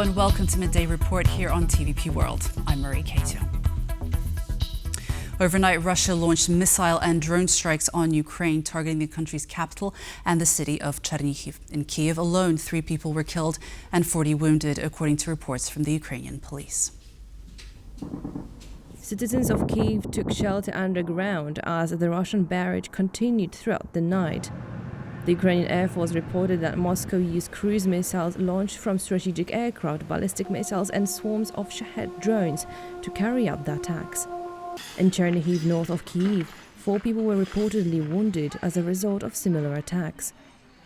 and welcome to Midday Report here on TVP World. I'm Marie Kato. Overnight, Russia launched missile and drone strikes on Ukraine, targeting the country's capital and the city of Chernihiv. In Kyiv alone, 3 people were killed and 40 wounded, according to reports from the Ukrainian police. Citizens of Kyiv took shelter underground as the Russian barrage continued throughout the night. The Ukrainian Air Force reported that Moscow used cruise missiles launched from strategic aircraft, ballistic missiles and swarms of Shahed drones to carry out the attacks. In Chernihiv, north of Kyiv, 4 people were reportedly wounded as a result of similar attacks.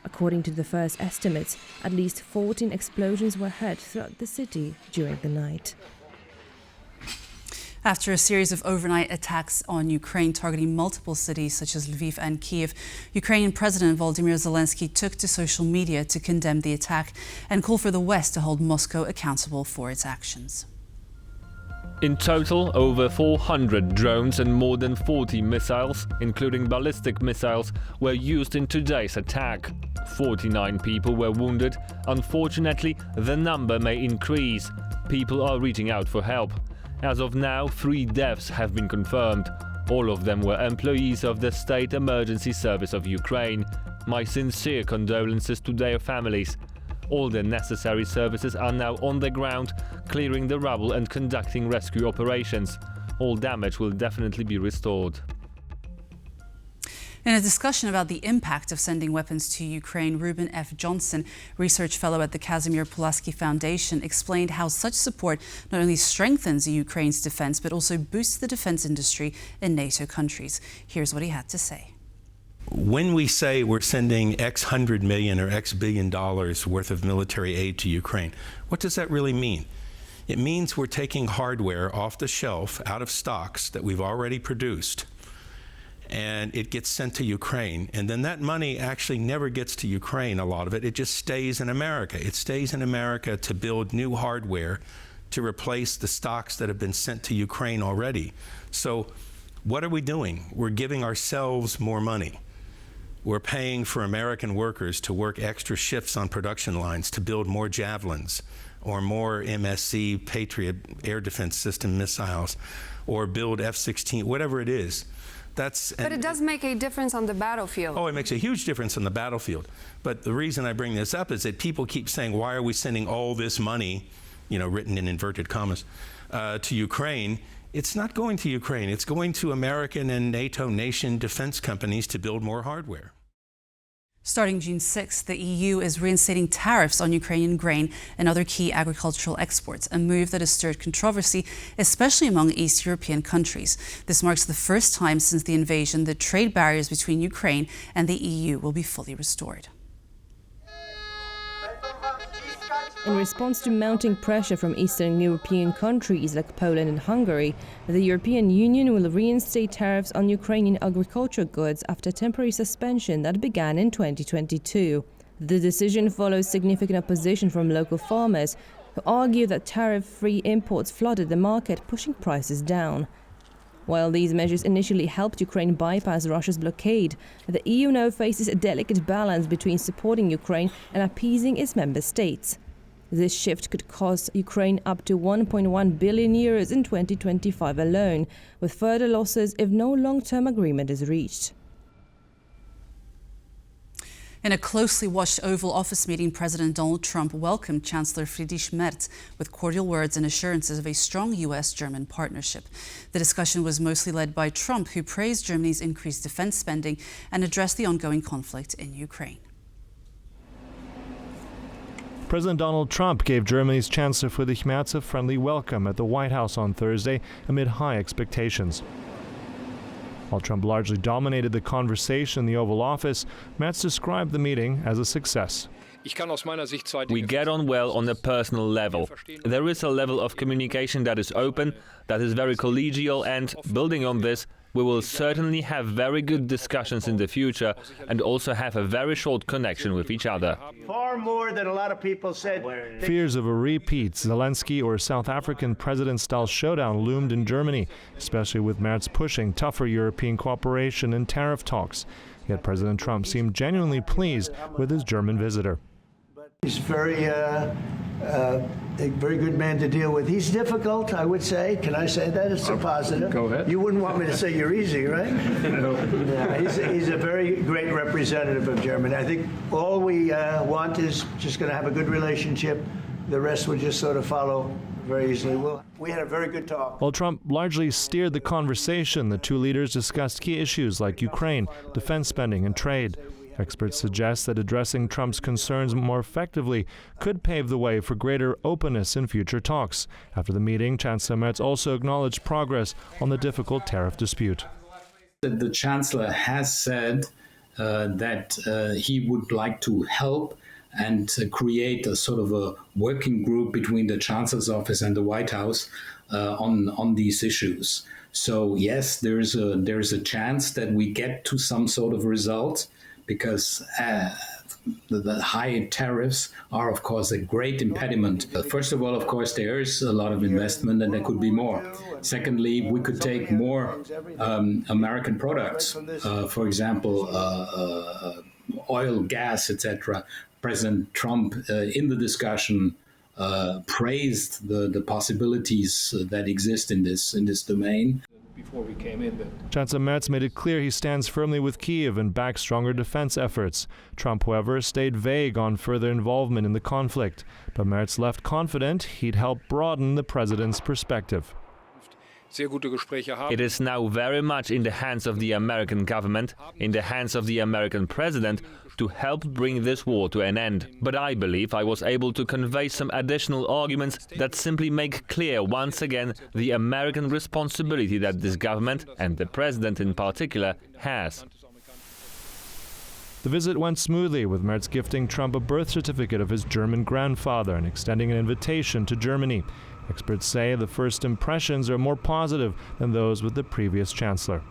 According to the first estimates, at least 14 explosions were heard throughout the city during the night. After a series of overnight attacks on Ukraine targeting multiple cities such as Lviv and Kyiv, Ukrainian President Volodymyr Zelensky took to social media to condemn the attack and call for the West to hold Moscow accountable for its actions. In total, over 400 drones and more than 40 missiles, including ballistic missiles, were used in today's attack. 49 people were wounded. Unfortunately, the number may increase. People are reaching out for help. As of now, 3 deaths have been confirmed. All of them were employees of the State Emergency Service of Ukraine. My sincere condolences to their families. All the necessary services are now on the ground, clearing the rubble and conducting rescue operations. All damage will definitely be restored. In a discussion about the impact of sending weapons to Ukraine, Ruben F. Johnson, research fellow at the Kazimir Pulaski Foundation, explained how such support not only strengthens Ukraine's defense, but also boosts the defense industry in NATO countries. Here's what he had to say. When we say we're sending X hundred million or X billion dollars worth of military aid to Ukraine, what does that really mean? It means we're taking hardware off the shelf, out of stocks that we've already produced, and it gets sent to Ukraine. And then that money actually never gets to Ukraine, a lot of it. It just stays in America. It stays in America to build new hardware to replace the stocks that have been sent to Ukraine already. So what are we doing? We're giving ourselves more money. We're paying for American workers to work extra shifts on production lines to build more Javelins or more MSC Patriot air defense system missiles or build F-16, whatever it is. But it does make a difference on the battlefield. Oh, it makes a huge difference on the battlefield. But the reason I bring this up is that people keep saying, why are we sending all this money, written in inverted commas, to Ukraine? It's not going to Ukraine. It's going to American and NATO nation defense companies to build more hardware. Starting June 6th, the EU is reinstating tariffs on Ukrainian grain and other key agricultural exports, a move that has stirred controversy, especially among East European countries. This marks the first time since the invasion that trade barriers between Ukraine and the EU will be fully restored. In response to mounting pressure from Eastern European countries like Poland and Hungary, the European Union will reinstate tariffs on Ukrainian agricultural goods after a temporary suspension that began in 2022. The decision follows significant opposition from local farmers, who argue that tariff-free imports flooded the market, pushing prices down. While these measures initially helped Ukraine bypass Russia's blockade, the EU now faces a delicate balance between supporting Ukraine and appeasing its member states. This shift could cost Ukraine up to 1.1 billion euros in 2025 alone, with further losses if no long-term agreement is reached. In a closely watched Oval Office meeting, President Donald Trump welcomed Chancellor Friedrich Merz with cordial words and assurances of a strong U.S.-German partnership. The discussion was mostly led by Trump, who praised Germany's increased defense spending and addressed the ongoing conflict in Ukraine. President Donald Trump gave Germany's Chancellor Friedrich Merz a friendly welcome at the White House on Thursday amid high expectations. While Trump largely dominated the conversation in the Oval Office, Merz described the meeting as a success. We get on well on a personal level. There is a level of communication that is open, that is very collegial, and building on this, we will certainly have very good discussions in the future and also have a very short connection with each other. Far more than a lot of people said. Fears of a repeat Zelensky or South African president-style showdown loomed in Germany, especially with Merz pushing tougher European cooperation and tariff talks. Yet President Trump seemed genuinely pleased with his German visitor. He's very a very good man to deal with. He's difficult, I would say. Can I say that? It's a positive. Go ahead. You wouldn't want me to say you're easy, right? No. Yeah, he's a very great representative of Germany. I think all we want is just going to have a good relationship. The rest will just sort of follow very easily. We had a very good talk. While Trump largely steered the conversation, the two leaders discussed key issues like Ukraine, defense spending, and trade. Experts suggest that addressing Trump's concerns more effectively could pave the way for greater openness in future talks. After the meeting, Chancellor Merz also acknowledged progress on the difficult tariff dispute. The Chancellor has said that he would like to help and create a sort of a working group between the Chancellor's office and the White House on these issues. So yes, there's a chance that we get to some sort of result, because the high tariffs are, of course, a great impediment. First of all, of course, there is a lot of investment and there could be more. Secondly, we could take more American products, for example, oil, gas, etc. President Trump, in the discussion, praised the possibilities that exist in this domain. Before we came in, Chancellor Merz made it clear he stands firmly with Kyiv and backs stronger defense efforts. Trump, however, stayed vague on further involvement in the conflict. But Merz left confident he'd help broaden the president's perspective. It is now very much in the hands of the American government, in the hands of the American president, to help bring this war to an end. But I believe I was able to convey some additional arguments that simply make clear once again the American responsibility that this government, and the president in particular, has. The visit went smoothly, with Merz gifting Trump a birth certificate of his German grandfather and extending an invitation to Germany. Experts say the first impressions are more positive than those with the previous chancellor.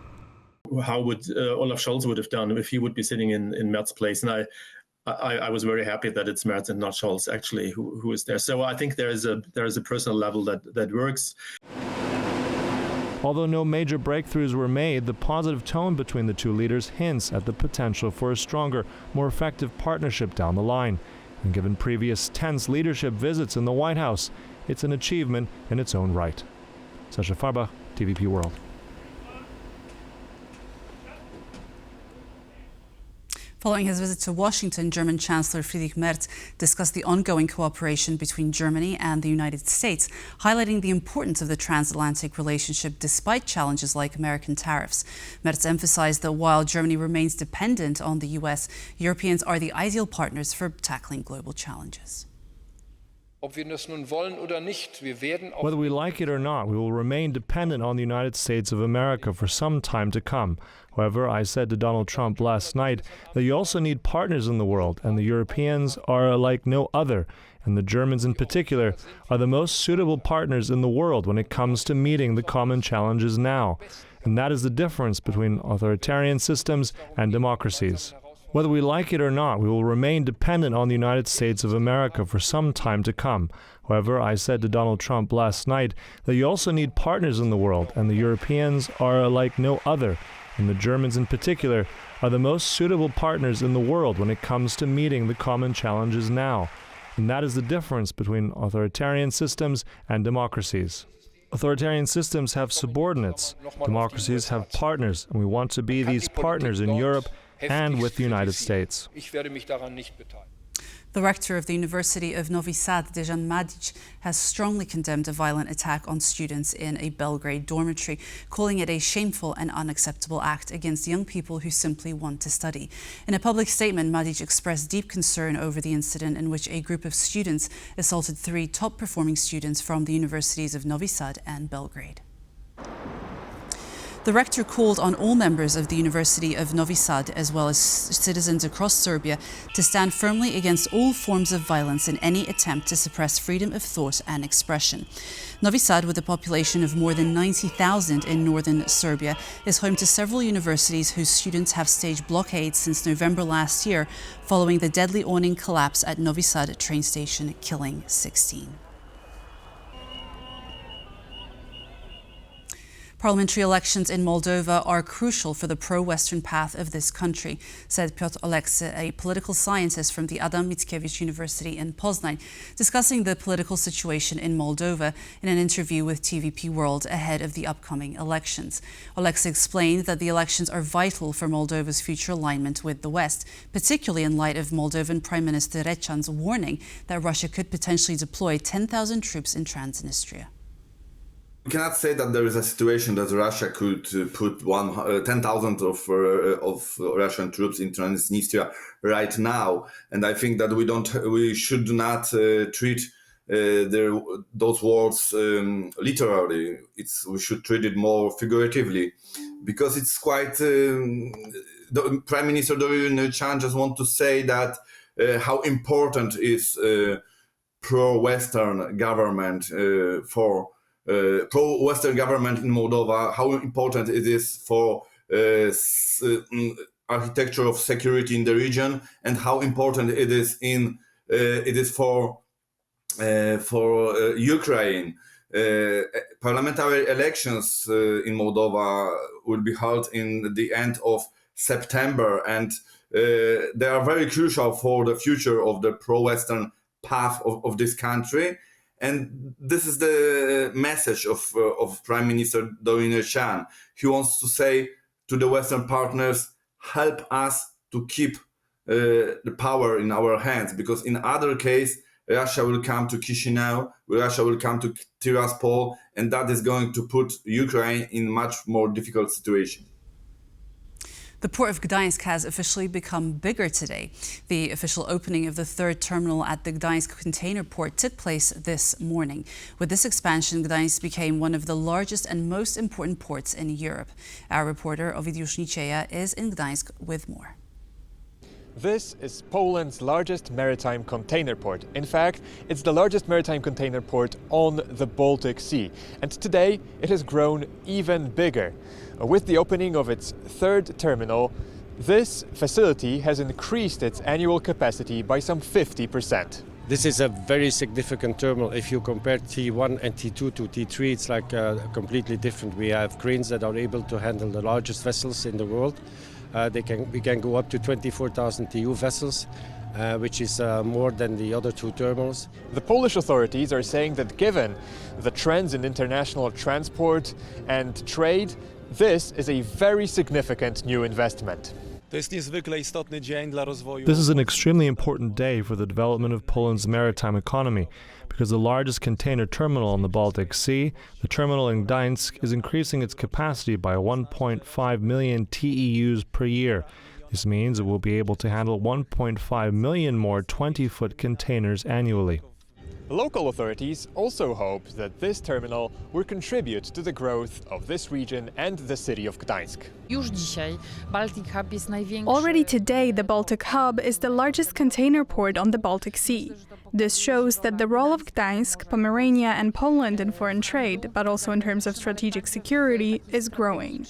How would Olaf Scholz would have done if he would be sitting in Merz's place? And I was very happy that it's Merz and not Scholz actually who is there. So I think there is a personal level that works. Although no major breakthroughs were made, the positive tone between the two leaders hints at the potential for a stronger, more effective partnership down the line. And given previous tense leadership visits in the White House, it's an achievement in its own right. Sasha Farba, TVP World. Following his visit to Washington, German Chancellor Friedrich Merz discussed the ongoing cooperation between Germany and the United States, highlighting the importance of the transatlantic relationship despite challenges like American tariffs. Merz emphasized that while Germany remains dependent on the US, Europeans are the ideal partners for tackling global challenges. Whether we like it or not, we will remain dependent on the United States of America for some time to come. However, I said to Donald Trump last night that you also need partners in the world, and the Europeans are like no other, and the Germans in particular are the most suitable partners in the world when it comes to meeting the common challenges now. And that is the difference between authoritarian systems and democracies. Whether we like it or not, we will remain dependent on the United States of America for some time to come. However, I said to Donald Trump last night that you also need partners in the world, and the Europeans are like no other, and the Germans in particular are the most suitable partners in the world when it comes to meeting the common challenges now. And that is the difference between authoritarian systems and democracies. Authoritarian systems have subordinates. Democracies have partners, and we want to be these partners in Europe and with the United States. The rector of the University of Novi Sad, Dejan Mladic, has strongly condemned a violent attack on students in a Belgrade dormitory, calling it a shameful and unacceptable act against young people who simply want to study. In a public statement, Mladic expressed deep concern over the incident in which a group of students assaulted 3 top-performing students from the universities of Novi Sad and Belgrade. The rector called on all members of the University of Novi Sad, as well as citizens across Serbia, to stand firmly against all forms of violence in any attempt to suppress freedom of thought and expression. Novi Sad, with a population of more than 90,000 in northern Serbia, is home to several universities whose students have staged blockades since November last year, following the deadly awning collapse at Novi Sad train station, killing 16. Parliamentary elections in Moldova are crucial for the pro-Western path of this country, said Piotr Oleksy, a political scientist from the Adam Mickiewicz University in Poznań, discussing the political situation in Moldova in an interview with TVP World ahead of the upcoming elections. Oleksy explained that the elections are vital for Moldova's future alignment with the West, particularly in light of Moldovan Prime Minister Račan's warning that Russia could potentially deploy 10,000 troops in Transnistria. We cannot say that there is a situation that Russia could put 10,000 of Russian troops in Transnistria right now, and I think that we should not treat those words literally. We should treat it more figuratively, because it's quite. The Prime Minister Račan just want to say that how important is pro-Western government for. Pro-Western government in Moldova, how important it is for architecture of security in the region, and how important it is for Ukraine. Parliamentary elections in Moldova will be held in the end of September, and they are very crucial for the future of the pro-Western path of this country. And this is the message of Prime Minister Račan. He wants to say to the Western partners, help us to keep the power in our hands, because in other case, Russia will come to Chisinau, Russia will come to Tiraspol, and that is going to put Ukraine in much more difficult situation. The port of Gdansk has officially become bigger today. The official opening of the third terminal at the Gdansk container port took place this morning. With this expansion, Gdansk became one of the largest and most important ports in Europe. Our reporter Ovidiusz Nicieja is in Gdansk with more. This is Poland's largest maritime container port. In fact, it's the largest maritime container port on the Baltic Sea. And today it has grown even bigger. With the opening of its third terminal, this facility has increased its annual capacity by some 50%. This is a very significant terminal. If you compare T1 and T2 to T3, it's like completely different. We have cranes that are able to handle the largest vessels in the world. We can go up to 24,000 TEU vessels, which is more than the other two terminals. The Polish authorities are saying that given the trends in international transport and trade, this is a very significant new investment. This is an extremely important day for the development of Poland's maritime economy, because the largest container terminal on the Baltic Sea, the terminal in Gdansk, is increasing its capacity by 1.5 million TEUs per year. This means it will be able to handle 1.5 million more 20-foot containers annually. Local authorities also hope that this terminal will contribute to the growth of this region and the city of Gdansk. Already today, the Baltic Hub is the largest container port on the Baltic Sea. This shows that the role of Gdansk, Pomerania and Poland in foreign trade, but also in terms of strategic security, is growing.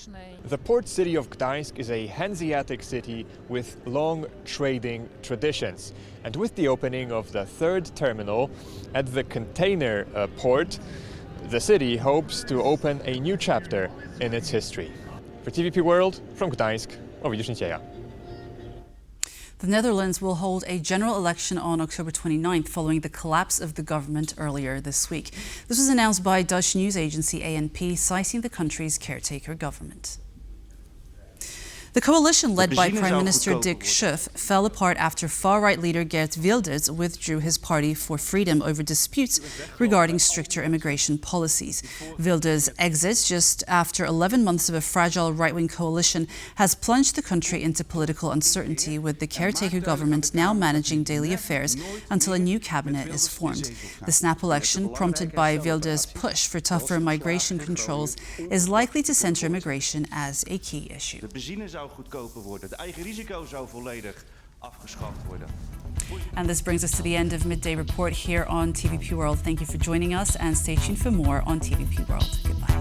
The port city of Gdansk is a Hanseatic city with long trading traditions. And with the opening of the third terminal at the container port, the city hopes to open a new chapter in its history. For TVP World, from Gdansk, Ovidiusz Nicieja. The Netherlands will hold a general election on October 29th following the collapse of the government earlier this week. This was announced by Dutch news agency ANP, citing the country's caretaker government. The coalition led by Prime Minister Dick Schoof fell apart after far-right leader Geert Wilders withdrew his Party for Freedom over disputes regarding stricter immigration policies. Wilders' exit just after 11 months of a fragile right-wing coalition has plunged the country into political uncertainty, with the caretaker government now managing daily affairs until a new cabinet is formed. The snap election, prompted by Wilders' push for tougher migration controls, is likely to center immigration as a key issue. Goedkoper worden. Het eigen risico zou volledig afgeschaft worden. And this brings us to the end of Midday Report here on TVP World. Thank you for joining us, and stay tuned for more on TVP World. Goodbye.